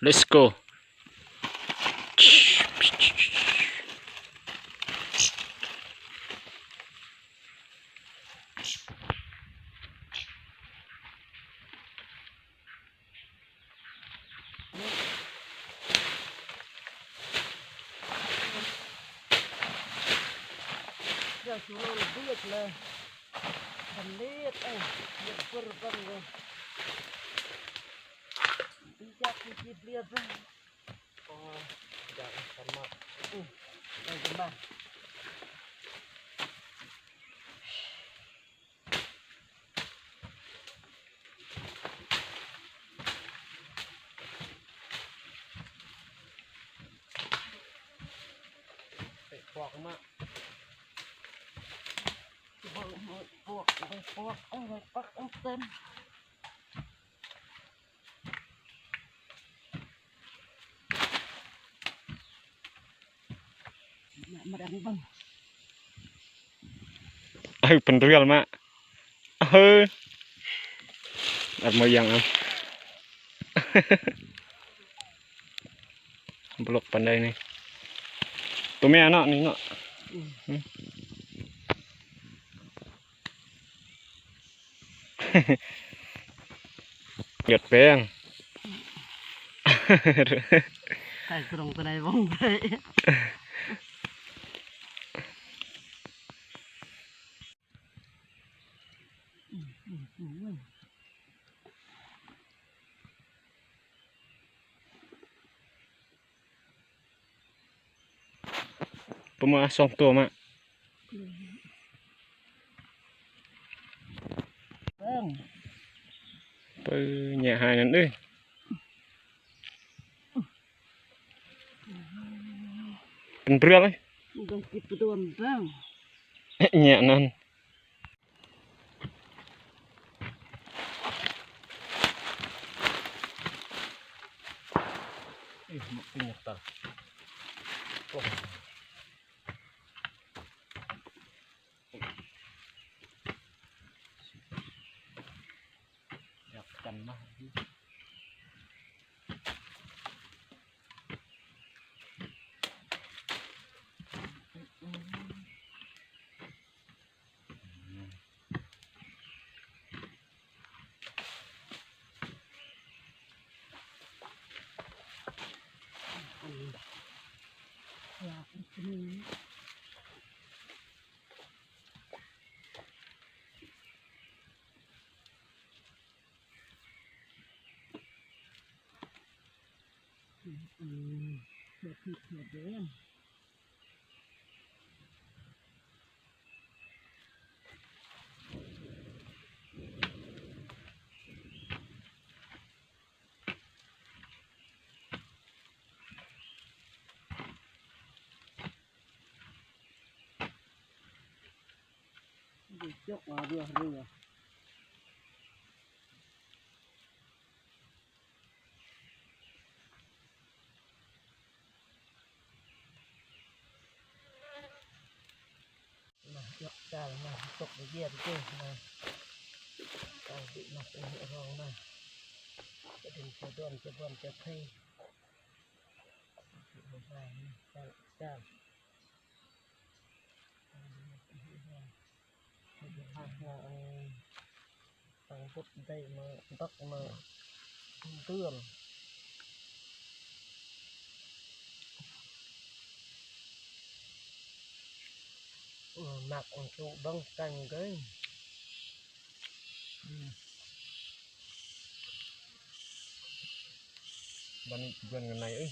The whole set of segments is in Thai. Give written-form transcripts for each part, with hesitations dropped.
let's go เดี๋ยวชูโรลเบียดเลยมันเลียดเอ้ยเบียดเพิ่มกันเลยตีจับตีจีบเลียดเลยอ๋ออยากทำมาได้กันบ้างเตะปอกมาปวกปักเต็มมาดังบังเป็นเรื่องมะเฮ้ยอัดมาอย่างอ่ะบล็อกปันได้นี่ตัวแม่เนาะนี่เนาะหยดแป้งใครตรงตัวไหนบ้างเลยประมาณ2 ตัวมาไปแย่หายนั่นด้วยเป็นเรื่องเลยต้องกินตัวมันบ้างแย่นั่นมันเป็นอย่างไรอยากกันมากอยากกินเด็ดผิดเด็ดเด่นยกมาเรือยกจานมาตกเยียดด้วยมาการบิดมาเป็นรองมาจะดึงจะโดนจะบอลจะเทไม่ได้จานตั้งพุทธได้มาตักมาเตือนหนักอันสูบังกันเลยบันเพื่อนกันไหนเอ้ย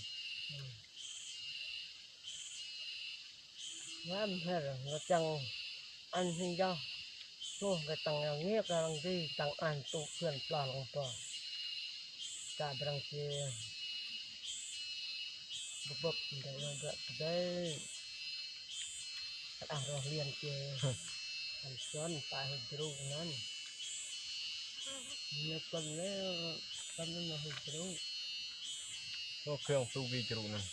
งานแค่เราจังอันที่ยาวช่วงcái tăng nào nghe cái đằng gì tăng ăn tụ quyền pla lòng to cả đằng kia bốc bốc để nó gật đây rồi liền kia ăn xuân tại hình trụ năn nhiều con nó hình trụ ก็เครื่องสูบวีจรุนั่น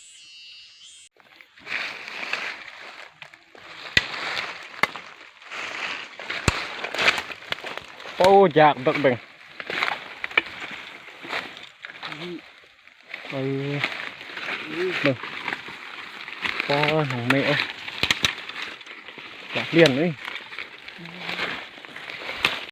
โอ้ยากดักเบ่ง เออเบิ่งพอของแม่เอาอยากเลี้ยงเลย